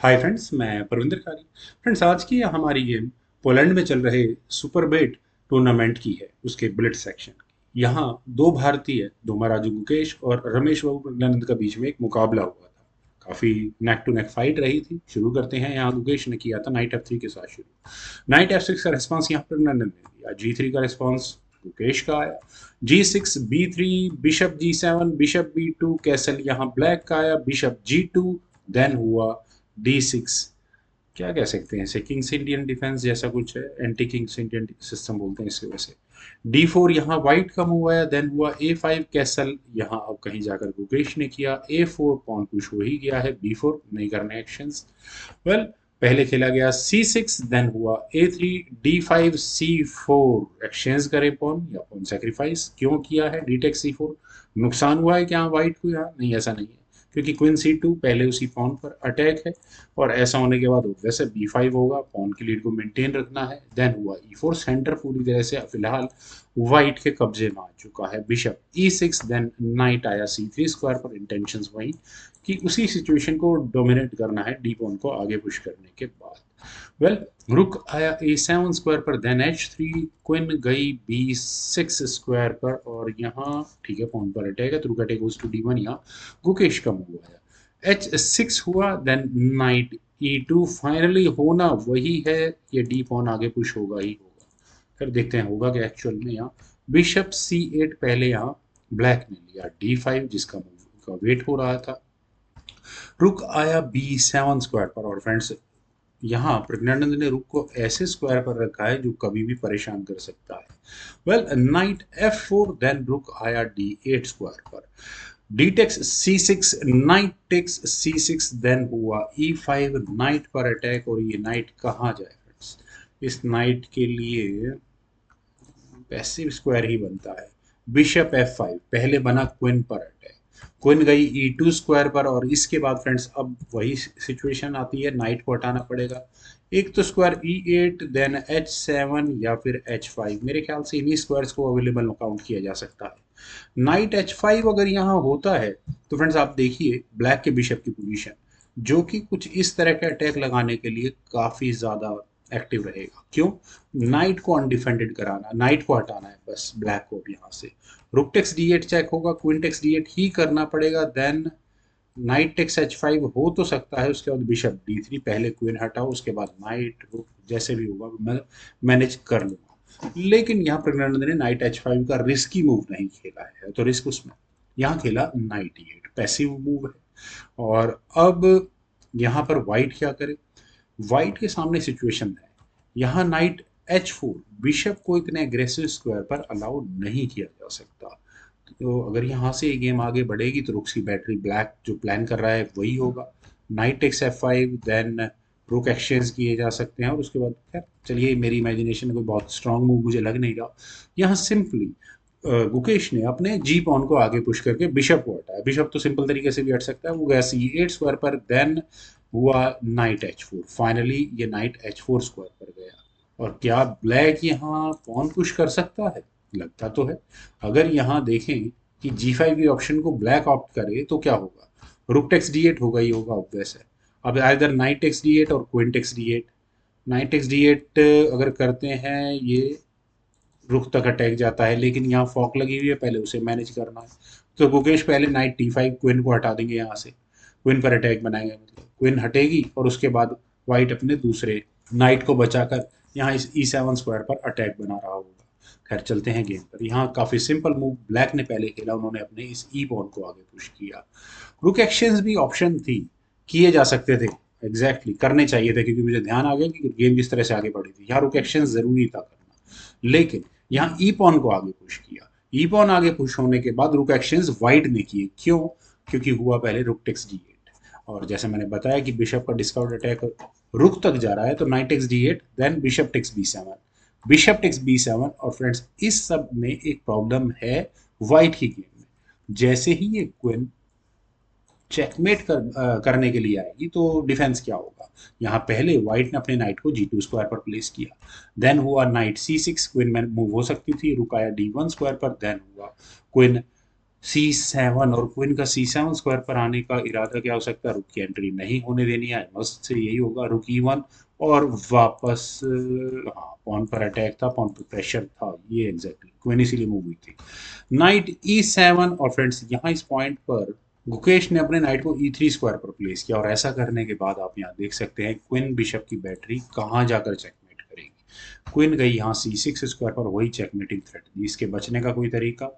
Hi friends, मैं परविंदर कारी। Friends, आज की हमारी गेम पोलैंड में चल रहे सुपर बेट टूर्नामेंट की है, उसके बुलेट सेक्शन की। यहाँ दो भारतीय, दो महाराजू गुकेश और रमेश बाबू प्रज्ञानंद का बीच में एक मुकाबला हुआ था। काफी नेक टू नेक फाइट रही थी। शुरू करते हैं। यहाँ गुकेश ने किया था नाइट F3 के साथ शुरू। नाइट F6 का रिस्पॉन्स यहाँ प्रज्ञानंद ने दिया। G3 का रिस्पॉन्स गुकेश का आया। G6 B3, bishop G7, bishop B2, castle यहाँ ब्लैक का आया। बिशप G2, देन हुआ D6। क्या कह सकते हैं इसे, किंग्स इंडियन डिफेंस जैसा कुछ है, एंटी किंग्स इंडियन सिस्टम बोलते हैं इसके वैसे। D4 यहाँ वाइट का मूव आया। देन हुआ A5 कैसल। यहाँ अब कहीं जाकर गुकेश ने किया। A4 पॉन पुश हो ही गया है। B4 नहीं करने एक्शंस। वेल, पहले खेला गया C6, देन हुआ A3, D5, C4 एक्सचेंज करे पॉन या पॉन सेक्रीफाइस क्यों किया है। D टेक C4 नुकसान हुआ है क्या वाइट को? यहाँ नहीं, ऐसा नहीं है, क्योंकि क्वीन C2 पहले उसी पॉन पर अटैक है और ऐसा होने के बाद वैसे B5 होगा। पॉन की लीड को मेंटेन रखना है। देन हुआ E4, सेंटर पूरी तरह से फिलहाल वाइट के कब्जे में आ चुका है। बिशप E6, देन नाइट आया C3 स्क्वायर पर। इंटेंशंस वही कि उसी सिचुएशन को डोमिनेट करना है डी पॉन को आगे पुश करने के बाद। वेल, रुक आया A7 स्क्वायर पर। देन H3, क्वीन गई B6 स्क्वायर पर और यहाँ ठीक है पॉन पर अटैक है तो रुक अटैक गोज टू D1। यहाँ गुकेश का मूव आया। H6 हुआ। देन नाइट E2 फाइनली होना वही है, ये डी पॉन आगे पुश होगा ही होगा। फिर देखते हैं होगा क्या एक्चुअल में। यहाँ बिशप C8 पहले यहाँ ब्लैक ने लिया। D5 जिसका मूव का वेट हो रहा था। रुक आया B7 स्क्वायर पर और फ्रेंड्स यहाँ प्रज्ञानंद ने रुक को ऐसे स्क्वायर पर रखा है जो कभी भी परेशान कर सकता है। वेल, नाइट F4, देन रुक आया D8 स्क्वायर पर। D takes C6, knight takes C6, then हुआ E5, नाइट पर अटैक। और ये नाइट कहाँ जाए फ्रेंड्स? इस नाइट के लिए पैसिव स्क्वायर ही बनता है। बिशप F5 पहले बना क्वीन पर अटैक। क्वीन गई E2 स्क्वायर पर और इसके बाद फ्रेंड्स अब वही सिचुएशन आती है, नाइट को हटाना पड़ेगा। एक तो स्क्वायर E8, देन H7 या फिर H5। मेरे ख्याल से इन्हीं स्क्वायर्स को अवेलेबल काउंट किया जा सकता है। नाइट H5 अगर यहाँ होता है तो फ्रेंड्स आप देखिए ब्लैक के बिशप की पोजीशन, जो कि कुछ इस तरह के अटैक लगाने के लिए काफी ज्यादा एक्टिव रहेगा। क्यों? नाइट को अनडिफेंडेड कराना, नाइट को हटाना है बस ब्लैक को भी यहाँ से। रुक टेक्स D8 चेक होगा, क्वीन टेक्स D8 ही करना पड़ेगा। देन नाइट टेक्स H5 हो तो सकता है, उसके बाद बिशप D3, पहले क्वीन हटाओ उसके बाद नाइट, रुक जैसे भी होगा मैं मैनेज कर लूंगा। लेकिन यहाँ प्रज्ञानंद ने नाइट H5 का रिस्की मूव नहीं खेला है, तो रिस्क उसमें यहाँ खेला नाइट E8, पैसिव मूव है। और अब यहाँ पर व्हाइट क्या करे? व्हाइट के सामने सिचुएशन है, यहाँ नाइट H4, बिशप को इतने अग्रेसिव स्क्वायर पर अलाउ नहीं किया जा सकता। तो अगर यहाँ से ये गेम आगे बढ़ेगी तो रुक्स की बैटरी ब्लैक जो प्लान कर रहा है वही होगा। Knight takes F5, then rook exchange किए जा सकते हैं और उसके बाद खैर चलिए, मेरी इमेजिनेशन कोई बहुत स्ट्रांग मूव मुझे लग नहीं रहा। यहाँ सिंपली गुकेश ने अपने जी पॉन को आगे पुश करके बिशप को हटाया। बिशप तो सिंपल तरीके से भी हट सकता है, वो गया C8 स्क्वायर पर। देन हुआ नाइट H4। फाइनली ये नाइट H4 स्क्वायर पर गया। और क्या ब्लैक यहाँ पॉन पुश कर सकता है? लगता तो है। अगर यहाँ देखें कि G5 की ऑप्शन को ब्लैक ऑप्ट करे तो क्या होगा? रुक टेक्स D8 होगा ही होगा, ऑब्वियस है। अब इधर नाइट टेक्स D8 और queen takes D8। Night takes D8 अगर करते हैं ये रुख तक अटैक जाता है, लेकिन यहाँ फॉक लगी हुई है, पहले उसे मैनेज करना है। तो गुकेश पहले नाइट T5, क्वीन को हटा देंगे यहाँ से, क्वीन पर अटैक बनाएंगे, मतलब क्वीन हटेगी और उसके बाद वाइट अपने दूसरे नाइट को बचाकर यहाँ इस E7 स्क्वायर पर अटैक बना रहा होगा। खैर चलते हैं गेम पर। यहाँ काफी सिंपल मूव ब्लैक ने पहले खेला, उन्होंने अपने इस ई पॉन को आगे पुश किया। रुक एक्सचेंज भी ऑप्शन थी, किए जा सकते थे, एग्जैक्टली करने चाहिए थे, क्योंकि मुझे ध्यान आ गया कि गेम किस तरह से आगे बढ़ी थी। यहाँ रुक एक्सचेंज जरूरी था करना, लेकिन यहाँ ई पॉन को आगे पुश किया। ई पॉन आगे पुश होने के बाद रुक एक्सचेंज वाइट ने किए। क्यों? क्योंकि हुआ पहले रुक टेक्स D8 और जैसे मैंने बताया कि बिशप का डिस्काउंट अटैक रुक तक जा रहा है, तो knight takes D8, then bishop takes B7, bishop takes B7। और फ्रेंड्स इस सब में एक प्रॉब्लम है वाइट की गेम में। जैसे ही ये क्वीन चेकमेट करने के लिए आएगी तो डिफेंस क्या होगा? यहाँ पहले व्हाइट ने अपने नाइट को G2 स्क्वायर पर प्लेस किया। देन हुआ नाइट C6, क्वीन में मूव हो सकती थी, रुक आया D1 स्क्वायर पर। देन हुआ क्वीन C7 और क्वीन का C7 स्क्वायर पर आने का इरादा क्या हो सकता है? रुक की एंट्री नहीं होने देनी है, मस्त से यही होगा, रुक E1 और वापस हाँ पॉन पर अटैक था, पॉन पर प्रेशर था, ये एग्जैक्टली क्वीन इसीलिए मूव हुई थी। नाइट E7 और फ्रेंड्स यहाँ इस पॉइंट पर गुकेश ने अपने नाइट को E3 स्क्वायर पर प्लेस किया और ऐसा करने के बाद आप यहाँ देख सकते हैं क्वीन बिशप की बैटरी कहाँ जाकर चेकमेट करेगी। क्वीन गई यहाँ C6 स्क्वायर पर, वही चेकमेटिंग थ्रेट दी। इसके बचने का कोई तरीका?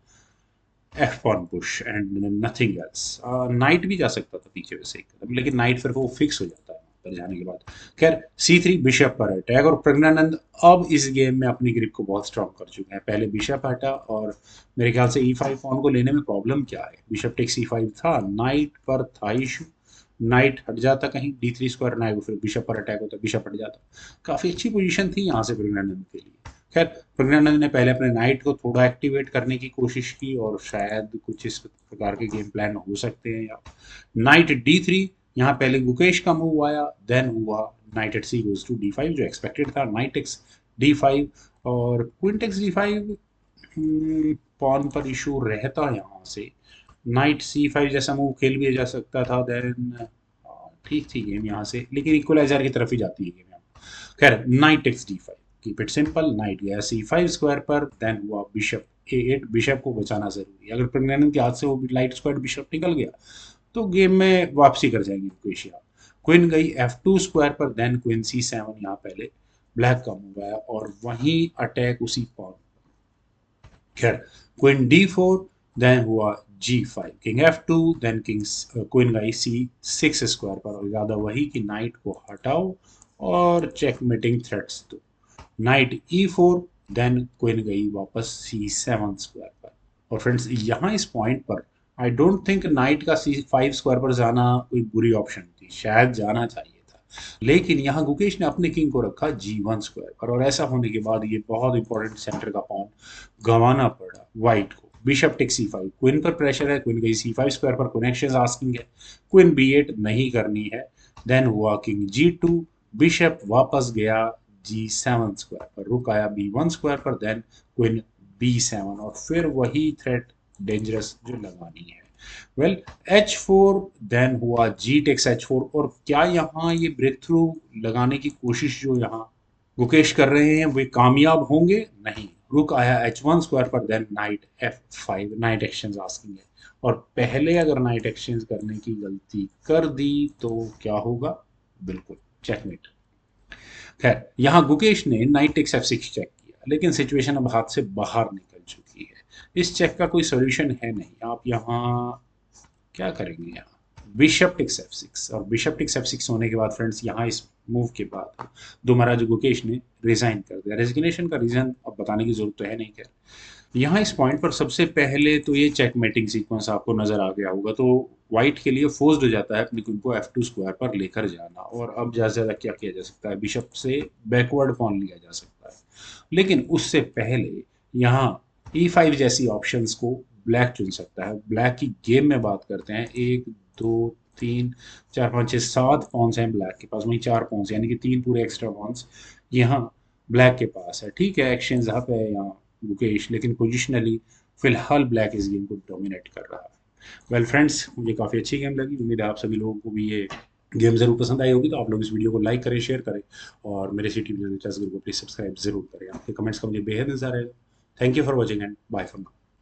F pawn push and nothing else. Knight भी जा सकता था पीछे वैसे एक कदम, लेकिन नाइट फिर वो फिक्स हो जाता है वहाँ पर जाने के बाद। खैर C3 बिशप पर अटैक और प्रज्ञानंद अब इस गेम में अपनी ग्रिप को बहुत स्ट्रांग कर चुके हैं। पहले बिशप हटा और मेरे ख्याल से E5 पॉन को लेने में प्रॉब्लम क्या है? बिशप टेक C5 था, नाइट पर था इशू, नाइट हट जाता कहीं D3 स्क्वायर, नाइट फिर बिशप पर अटैक होता, बिशप हट जाता। काफी अच्छी पोजीशन थी यहाँ से प्रज्ञानंद के लिए। खैर प्रज्ञानंद ने पहले अपने नाइट को थोड़ा एक्टिवेट करने की कोशिश की और शायद कुछ इस प्रकार के गेम प्लान हो सकते हैं। या नाइट D3, यहाँ पहले गुकेश का मूव आया, देन हुआ knight at C goes to D5 जो एक्सपेक्टेड था, नाइट एक्स D5 और क्वीन टेक्स D5। पॉन पर इशू रहता है यहाँ से, नाइट C5 जैसा मूव खेल भी जा सकता था, देन ठीक थी गेम यहाँ से, लेकिन इक्वलाइजर की तरफ ही जाती है गेम यहाँ। खैर knight takes D5, keep it simple, knight गया C5 स्क्वायर पर, देन हुआ बिशप A8, बिशप को बचाना जरूरी है। अगर प्रज्ञानंद के हाथ से वो लाइट स्क्वायर बिशप निकल गया तो गेम में वापसी कर जाएंगे क्रोएशिया। क्वीन गई F2 स्क्वायर पर, देन क्वीन C7, यहाँ पहले ब्लैक का मूव आया और वहीं अटैक उसी पॉन। खैर क्वीन D4, देन हुआ G5, king F2, then king queen गई C6 स्क्वायर पर और इरादा वही कि नाइट को हटाओ और चेकमेटिंग थ्रेट्स दो। नाइट E4, देन क्वीन गई वापस C7 स्क्वायर पर। और फ्रेंड्स यहाँ इस पॉइंट पर आई डोंट थिंक नाइट का C5 स्क्वायर पर जाना कोई बुरी ऑप्शन थी, शायद जाना चाहिए था, लेकिन यहाँ गुकेश ने अपने किंग को रखा G1 स्क्वायर पर और ऐसा होने के बाद ये बहुत इंपॉर्टेंट सेंटर का पॉन गंवाना पड़ा व्हाइट को। बिशप टेक C5, क्वीन पर प्रेशर है, क्वीन गई C5 स्क्वायर पर, कनेक्शन आस्किंग है, क्वीन B8 नहीं करनी है, देन हुआ किंग G2, बिशप वापस गया G7 स्क्वायर पर, रुक आया B1 स्क्वायर पर, देन क्वीन B7 और फिर वही थ्रेट डेंजरस जो लगानी है। वेल H4, देन हुआ G टेक्स H4 और क्या यहाँ ये ब्रेक थ्रू लगाने की कोशिश जो यहाँ गुकेश कर रहे हैं वे कामयाब होंगे? नहीं, रुक आया H1 स्क्वायर पर, then knight F5, knight exchange asking है और पहले अगर नाइट एक्सचेंज करने की गलती कर दी तो क्या होगा? बिल्कुल चेकमेट। खैर यहाँ गुकेश ने नाइट टेक्स F6 चेक किया, लेकिन सिचुएशन अब हाथ से बाहर निकल चुकी है। इस चेक का कोई सोल्यूशन है नहीं। आप यहाँ क्या करेंगे? यहाँ बिशप टेक्स F6 और बिशप टेक्स F6 होने के बाद फ्रेंड्स यहाँ इस मूव के बाद दो महाराज गुकेश ने रिजाइन कर दिया। रेजिग्नेशन का रीजन अब बताने की जरूरत तो है नहीं। खैर यहाँ इस पॉइंट पर सबसे पहले तो ये चेकमेटिंग सीक्वेंस आपको नजर आ गया होगा, तो व्हाइट के लिए फोर्स्ड हो जाता है अपनी क्वीन को F2 स्क्वायर पर लेकर जाना और अब ज्यादा से ज्यादा क्या किया जा सकता है? बिशप से बैकवर्ड पॉन लिया जा सकता है, लेकिन उससे पहले यहाँ E5 जैसी ऑप्शंस को ब्लैक चुन सकता है। ब्लैक की गेम में बात करते हैं, एक दो तीन चार पाँच छः सात पॉन्स हैं ब्लैक के पास, वहीं चार पॉन्स यानी कि तीन पूरे एक्स्ट्रा पॉन्स यहाँ ब्लैक के पास है। ठीक है एक्सचेंज यहाँ पे है यहाँ मुकेश, लेकिन पोजिशनली फिलहाल ब्लैक इस गेम को डोमिनेट कर रहा है। वेल फ्रेंड्स, मुझे काफ़ी अच्छी गेम लगी, उम्मीद है आप सभी लोगों को भी ये गेम जरूर पसंद आई होगी। तो आप लोग इस वीडियो को लाइक करें, शेयर करें और मेरे सिटी ग्रुप को प्लीज सब्सक्राइब जरूर करें। आपके कमेंट्स का मुझे बेहद इंतजार है। Thank you for watching and bye for now.